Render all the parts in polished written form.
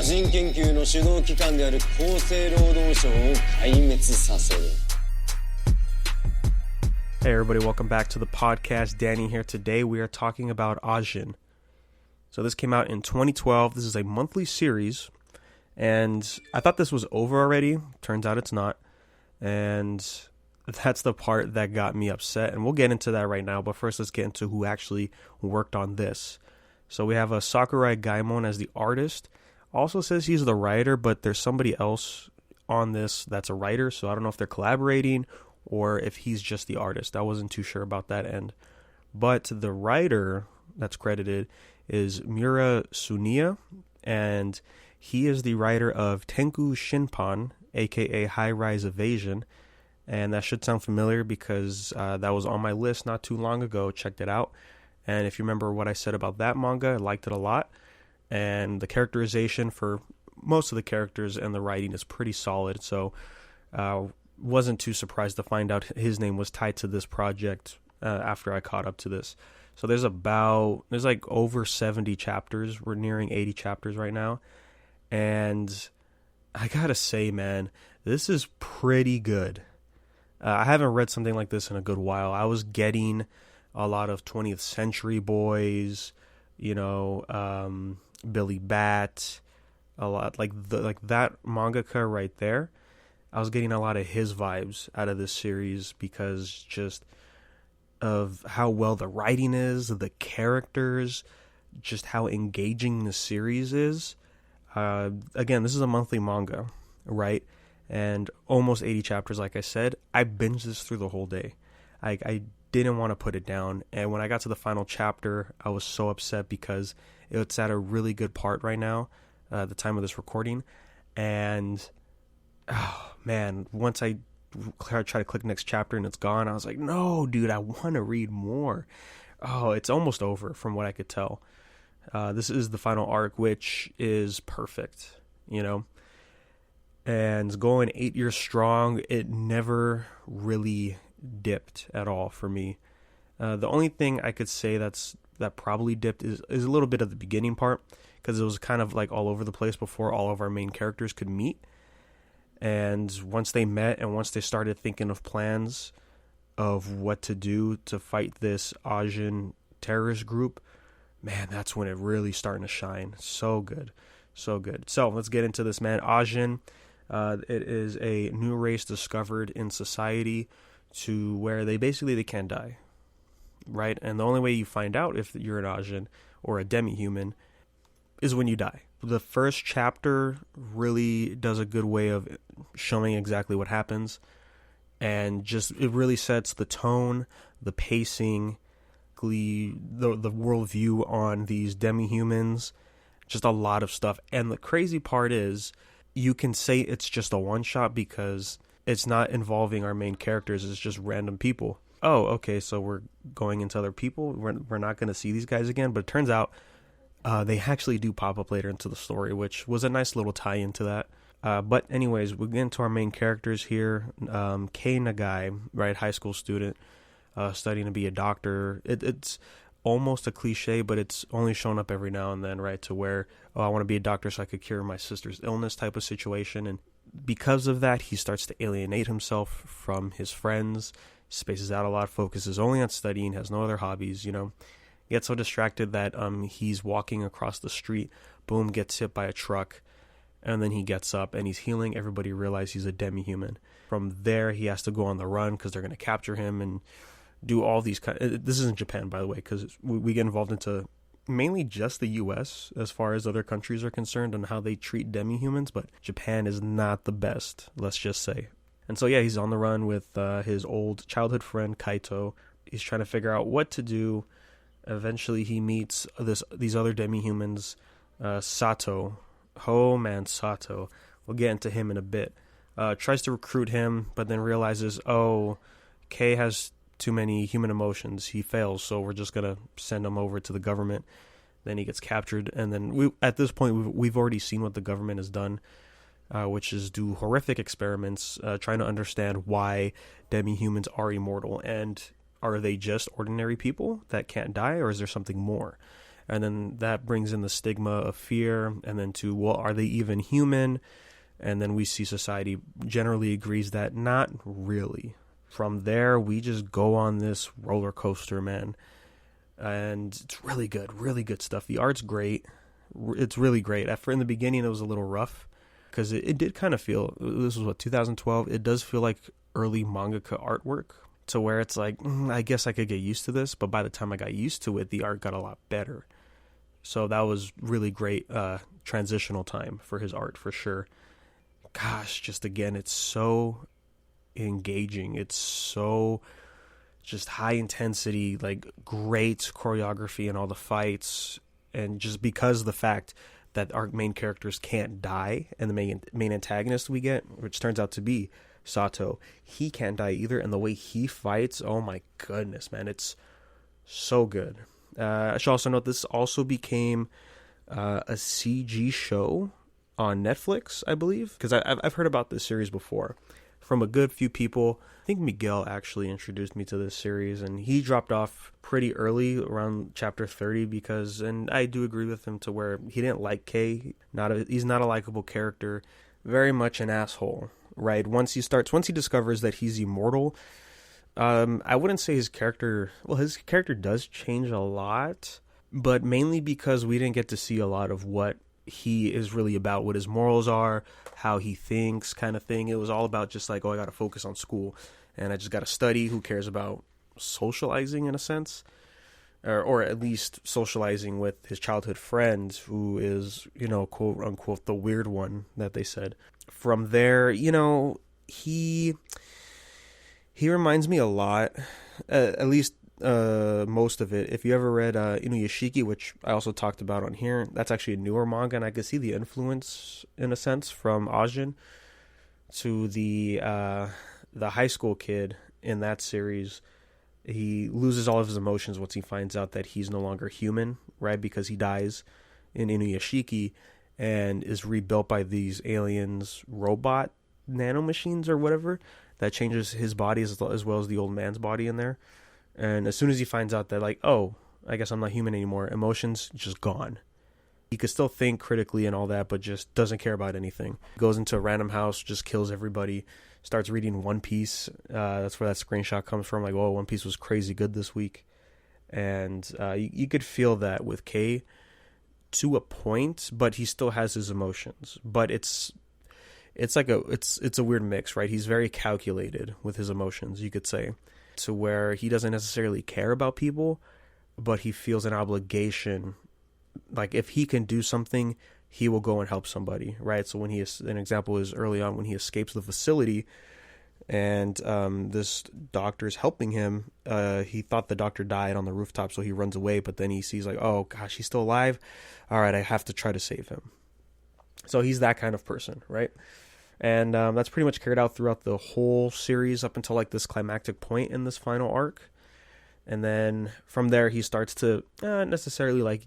人研究の主導機関である厚生労働省を壊滅させる。Hey everybody, welcome back to the podcast. Danny here. Today we are talking about Ajin. So this came out in 2012. This is a monthly series, and I thought this was over already. Turns out it's not, and that's the part that got me upset, and we'll get into that right now. But first, let's get into who actually worked on this. So we have a Sakurai Gaimon as the artist. Also says he's the writer, but there's somebody else on this that's a writer, so I don't know if they're collaborating or if he's just the artist. I wasn't too sure about that end. But the writer that's credited is Mura Suniya, and he is the writer of Tenku Shinpan, aka High Rise Evasion. And that should sound familiar because that was on my list not too long ago. Checked it out. And if you remember what I said about that manga, I liked it a lot. And the characterization for most of the characters and the writing is pretty solid. So wasn't too surprised to find out his name was tied to this project after I caught up to this. So there's like over 70 chapters. We're nearing 80 chapters right now. And I gotta say, man, this is pretty good. I haven't read something like this in a good while. I was getting a lot of 20th Century Boys, Billy Bat, a lot like that mangaka right there. I was getting a lot of his vibes out of this series because just of how well the writing is, the characters, just how engaging the series is. Again, this is a monthly manga, right? And almost 80 chapters, like I said. I binged this through the whole day. I didn't want to put it down. And when I got to the final chapter, I was so upset because it's at a really good part right now, at the time of this recording. And oh man, once I try to click next chapter and it's gone, I was like, no, dude, I want to read more. Oh, it's almost over from what I could tell. This is the final arc, which is perfect, and going 8 years strong, it never really dipped at all for me. The only thing I could say that probably dipped is a little bit of the beginning part, because it was kind of like all over the place before all of our main characters could meet. And once they met and once they started thinking of plans of what to do to fight this Ajin terrorist group, man, that's when it really starting to shine. So good. So good. So let's get into this, man. Ajin, it is a new race discovered in society to where they can't die, right? And the only way you find out if you're an Ajin or a demi-human is when you die. The first chapter really does a good way of showing exactly what happens, and just it really sets the tone, the pacing, the worldview on these demi-humans, just a lot of stuff. And the crazy part is you can say it's just a one-shot because it's not involving our main characters. It's just random people. Oh, okay, so we're going into other people. We're not going to see these guys again. But it turns out they actually do pop up later into the story, which was a nice little tie-in to that. But anyways, we get into our main characters here. Kei Nagai, right, high school student, studying to be a doctor. It's almost a cliche, but it's only shown up every now and then, right, to where, I want to be a doctor so I could cure my sister's illness type of situation. And because of that, he starts to alienate himself from his friends, spaces out a lot, focuses only on studying, has no other hobbies, Gets so distracted that he's walking across the street, boom, gets hit by a truck, and then he gets up and he's healing. Everybody realizes he's a demi-human. From there, he has to go on the run because they're going to capture him and do all these this is in Japan, by the way, because we get involved into mainly just the US as far as other countries are concerned on how they treat demi-humans, but Japan is not the best, let's just say. And so yeah, he's on the run with his old childhood friend Kaito. He's trying to figure out what to do. Eventually he meets these other demi-humans, Sato. Oh man, Sato. We'll get into him in a bit. Tries to recruit him, but then realizes, Kei has too many human emotions. He fails, so we're just going to send him over to the government. Then he gets captured, and then at this point, we've already seen what the government has done, which is do horrific experiments, trying to understand why demi-humans are immortal, and are they just ordinary people that can't die, or is there something more? and then that brings in the stigma of fear, and then to, well, are they even human? And then we see society generally agrees that not really. From there, we just go on this roller coaster, man. And it's really good stuff. The art's great. It's really great. In the beginning, it was a little rough because it did kind of feel, this was 2012. It does feel like early mangaka artwork, to where it's like, I guess I could get used to this. But by the time I got used to it, the art got a lot better. So that was really great transitional time for his art, for sure. Gosh, just again, it's so engaging. It's so just high intensity, like great choreography and all the fights. And just because of the fact that our main characters can't die, and the main antagonist we get, which turns out to be Sato, he can't die either. And the way he fights, oh my goodness, man, it's so good. I should also note this also became a CG show on Netflix, I believe, because I've heard about this series before from a good few people. I think Miguel actually introduced me to this series, and he dropped off pretty early around chapter 30 because, and I do agree with him, to where he didn't like Kei. He's not a likable character, very much an asshole, right? Once he discovers that he's immortal, I wouldn't say his character does change a lot, but mainly because we didn't get to see a lot of what he is really about, what his morals are, how he thinks, kind of thing. It was all about just like, oh, I got to focus on school and I just got to study. Who cares about socializing in a sense, or at least socializing with his childhood friend, who is, quote unquote, the weird one that they said. From there, he reminds me a lot, at least most of it. If you ever read Inuyashiki, which I also talked about on here, that's actually a newer manga, and I could see the influence in a sense from Ajin to the high school kid in that series. He loses all of his emotions once he finds out that he's no longer human, right? Because he dies in Inuyashiki and is rebuilt by these aliens, robot nanomachines or whatever, that changes his body as well as the old man's body in there. And as soon as he finds out that, like, oh, I guess I'm not human anymore, emotions just gone. He could still think critically and all that, but just doesn't care about anything. Goes into a random house, just kills everybody, starts reading One Piece. That's where that screenshot comes from. Like, oh, One Piece was crazy good this week. And you could feel that with Kei to a point, but he still has his emotions. But it's a weird mix, right? He's very calculated with his emotions, you could say, to where he doesn't necessarily care about people, but he feels an obligation. Like, if he can do something, he will go and help somebody, right? So an example is early on when he escapes the facility and this doctor is helping him. He thought the doctor died on the rooftop, so he runs away, but then he sees, like, oh gosh, he's still alive. All right, I have to try to save him. So he's that kind of person, right? And that's pretty much carried out throughout the whole series up until like this climactic point in this final arc. And then from there, he starts to not necessarily like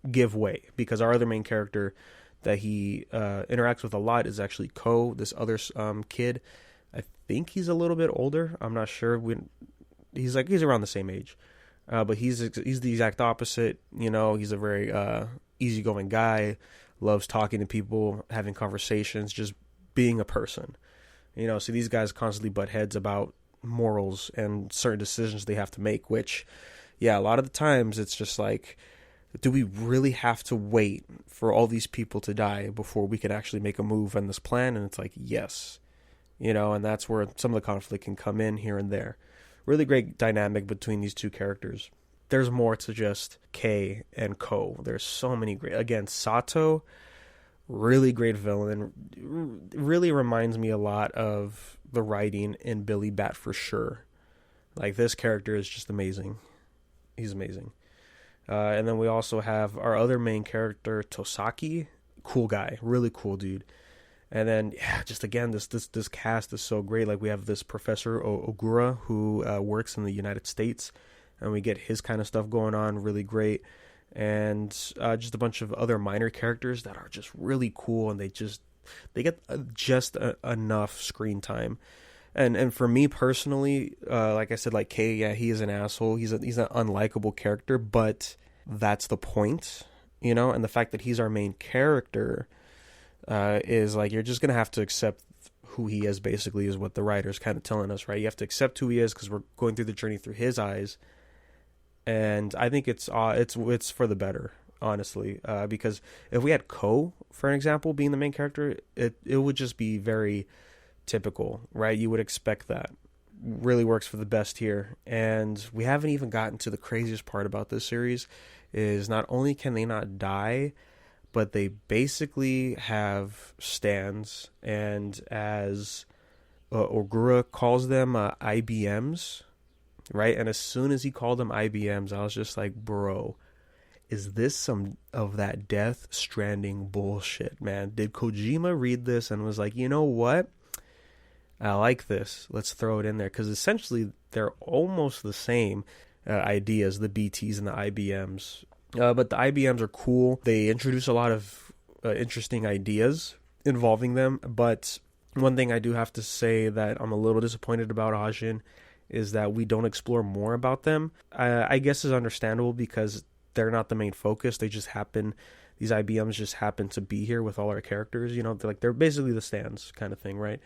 give way, because our other main character that he interacts with a lot is actually Ko, this other kid. I think he's a little bit older. I'm not sure. He's around the same age, but he's the exact opposite. He's a very easygoing guy, loves talking to people, having conversations, just being a person. So these guys constantly butt heads about morals and certain decisions they have to make, which, yeah, a lot of the times it's just like, do we really have to wait for all these people to die before we can actually make a move on this plan? And it's like, yes, and that's where some of the conflict can come in here and there. Really great dynamic between these two characters. There's more to just Kei and Ko. There's so many great, again, Sato, really great villain. Really reminds me a lot of the writing in Billy Bat for sure. Like, this character is just amazing. He's amazing. And then we also have our other main character, Tosaki. Cool guy, really cool dude. And then, yeah, just again, this cast is so great. Like, we have this Professor Ogura who works in the United States, and we get his kind of stuff going on, really great. And just a bunch of other minor characters that are just really cool, and they get just enough screen time. And for me personally, like I said, like Kei, yeah, he is an asshole. He's an unlikable character, but that's the point, and the fact that he's our main character is like, you're just going to have to accept who he is, basically, is what the writer's kind of telling us, right? You have to accept who he is because we're going through the journey through his eyes. And I think it's for the better, honestly, because if we had Ko, for an example, being the main character, it would just be very typical, right? You would expect that. Really works for the best here. And we haven't even gotten to the craziest part about this series, is not only can they not die, but they basically have stands, and as Ogura calls them, IBMs, right? And as soon as he called them IBMs, I was just like, bro, is this some of that Death Stranding bullshit, man? Did Kojima read this and was like, you know what? I like this. Let's throw it in there. Because essentially, they're almost the same ideas, the BTs and the IBMs. But the IBMs are cool. They introduce a lot of interesting ideas involving them. But one thing I do have to say that I'm a little disappointed about Ajin is that we don't explore more about them. I guess is understandable because they're not the main focus. These IBMs just happen to be here with all our characters. They're basically the stands kind of thing, right?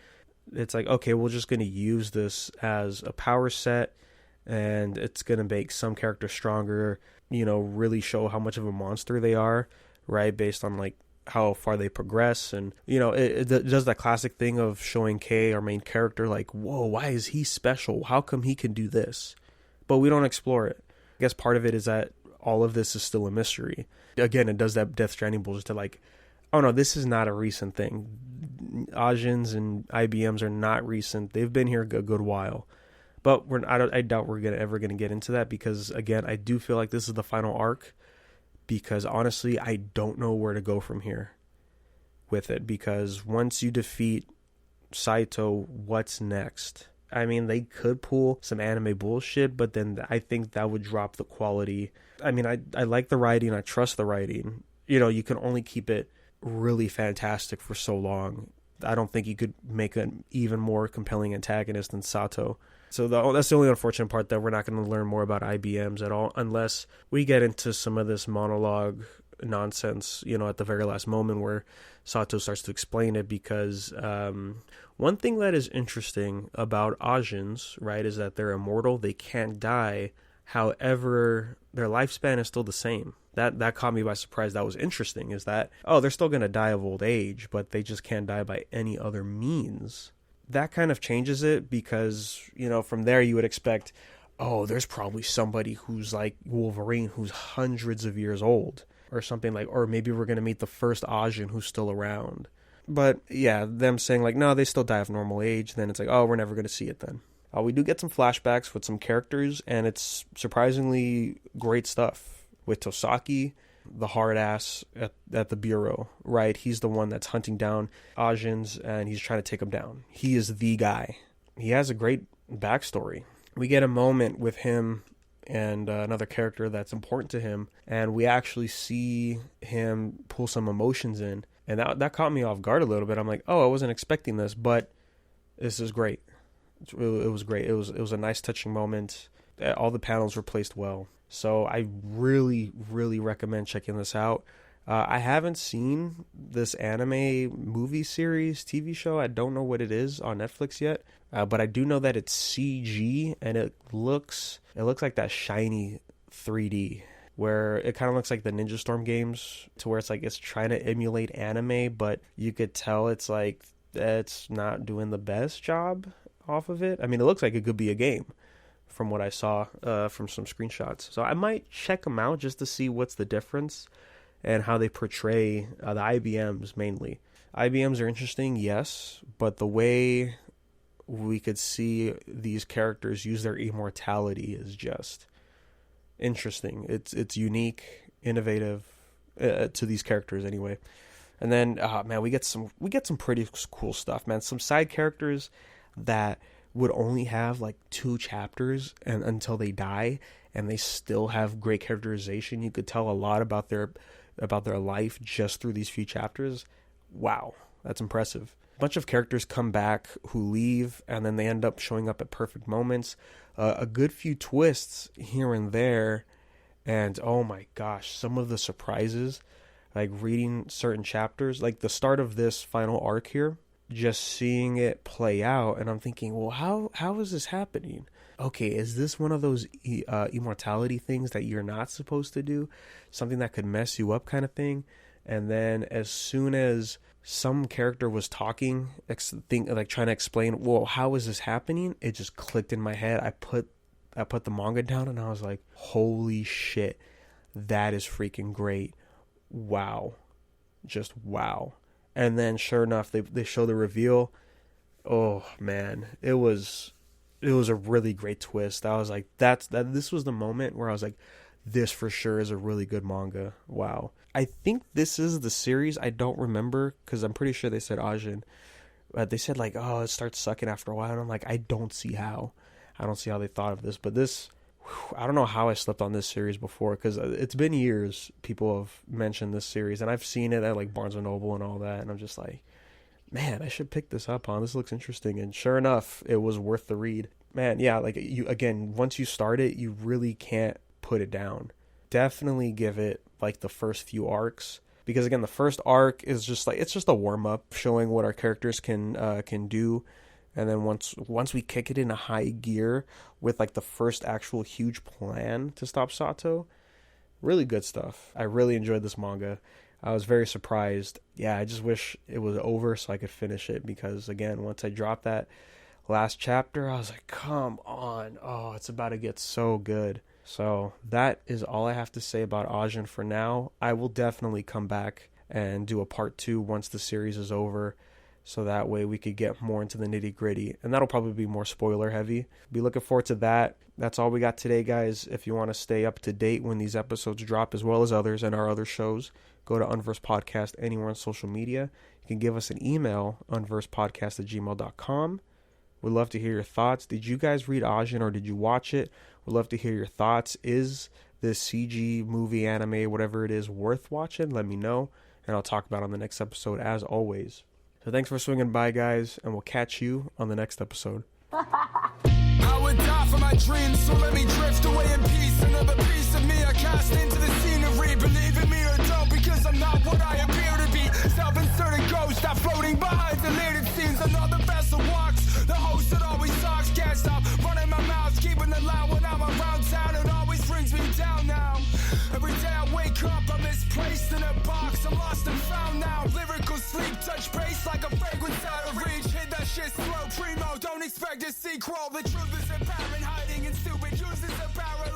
It's like, okay, we're just going to use this as a power set, and it's going to make some characters stronger, really show how much of a monster they are, right? Based on like how far they progress. And, it does that classic thing of showing Kei, our main character, like, whoa, why is he special? How come he can do this? But we don't explore it. I guess part of it is that all of this is still a mystery. Again, it does that Death Stranding bullshit to like, oh no, this is not a recent thing. Ajins and IBMs are not recent. They've been here a good while. But I doubt we're ever going to get into that because, again, I do feel like this is the final arc because, honestly, I don't know where to go from here with it because once you defeat Saito, what's next? I mean, they could pull some anime bullshit, but then I think that would drop the quality. I mean, I like the writing. I trust the writing. You can only keep it really fantastic for so long. I don't think you could make an even more compelling antagonist than Sato. So that's the only unfortunate part, that we're not going to learn more about IBMs at all unless we get into some of this monologue nonsense, at the very last moment where Sato starts to explain it. Because one thing that is interesting about Ajins, right, is that they're immortal. They can't die. However, their lifespan is still the same. That caught me by surprise. That was interesting, is that, they're still going to die of old age, but they just can't die by any other means. That kind of changes it because, from there you would expect, there's probably somebody who's like Wolverine who's hundreds of years old or something like, or maybe we're going to meet the first Ajin who's still around. But yeah, them saying like, no, they still die of normal age, then it's like, we're never going to see it then. We do get some flashbacks with some characters, and it's surprisingly great stuff. With Tosaki, the hard ass at the bureau, right? He's the one that's hunting down Ajins, and he's trying to take him down. He is the guy. He has a great backstory. We get a moment with him and another character that's important to him, and we actually see him pull some emotions in, and that caught me off guard a little bit. I'm like, I wasn't expecting this, but this is great. It was great. It was a nice touching moment. All the panels were placed well. So I really, really recommend checking this out. I haven't seen this anime movie series, TV show. I don't know what it is on Netflix yet. But I do know that it's CG, and it looks like that shiny 3D, where it kind of looks like the Ninja Storm games, to where it's like it's trying to emulate anime, but you could tell it's like it's not doing the best job off of it. I mean, it looks like it could be a game from what I saw from some screenshots. So I might check them out just to see what's the difference and how they portray the IBMs mainly. IBMs are interesting, yes, but the way we could see these characters use their immortality is just interesting. It's unique, innovative to these characters anyway. And then, man, we get some pretty cool stuff, man. Some side characters that would only have like 2 chapters and until they die, and they still have great characterization. You could tell a lot about their life just through these few chapters. Wow, that's impressive. A bunch of characters come back who leave, and then they end up showing up at perfect moments. A good few twists here and there, And oh my gosh, some of the surprises, like reading certain chapters, like the start of this final arc here, just seeing it play out, and I'm thinking, well, how is this happening? Okay, is this one of those immortality things that you're not supposed to do? Something that could mess you up kind of thing? And then as soon as some character was talking, like trying to explain, well, how is this happening? It just clicked in my head. I put the manga down and I was like, holy shit, that is freaking great. Wow. Just wow. And then sure enough, they show the reveal. Oh man, it was a really great twist. I was like, this was the moment where I was like, this for sure is a really good manga. Wow. I think this is the series. I don't remember because I'm pretty sure they said Ajin. They said like, oh, it starts sucking after a while. And I'm like, I don't see how they thought of this. But this, I don't know how I slept on this series before because it's been years people have mentioned this series. And I've seen it at like Barnes & Noble and all that. And I'm just like, man, I should pick this up on. This looks interesting. And sure enough, it was worth the read. Man, yeah, like once you start it, you really can't put it down. Definitely give it like the first few arcs, because again, the first arc is just like, it's just a warm up showing what our characters can do, and then once we kick it into high gear with like the first actual huge plan to stop Sato, really good stuff. I really enjoyed this manga. I was very surprised. Yeah, I just wish it was over so I could finish it, because again, once I dropped that last chapter, I was like, come on, oh, it's about to get so good. So that is all I have to say about Ajin for now. I will definitely come back and do a part 2 once the series is over, so that way we could get more into the nitty gritty, and that'll probably be more spoiler heavy. Be looking forward to that. That's all we got today, guys. If you want to stay up to date when these episodes drop, as well as others and our other shows, go to Unverse Podcast anywhere on social media. You can give us an email, unversepodcast@gmail.com. We'd love to hear your thoughts. Did you guys read Ajin or did you watch it? We'd love to hear your thoughts. Is this CG movie, anime, whatever it is, worth watching? Let me know, and I'll talk about it on the next episode as always. So thanks for swinging by, guys, and we'll catch you on the next episode. I would die for my dreams, so let me drift away in peace. Another piece of me I cast into the scenery. Believe in me or don't, because I'm not what I appear to be. Self-inserted ghost, I'm floating behind deleted scenes. Another vessel walks, the host that always talks. Can't stop running my mouth, keeping it loud when I'm around town. It always brings me down now. Every day I wake up, I'm misplaced in a box. I'm lost and found now. Lyrical sleep, touch base like a fragrance out of reach. Hit that shit slow, primo, don't expect a sequel. The truth is apparent, hiding in stupid uses of power.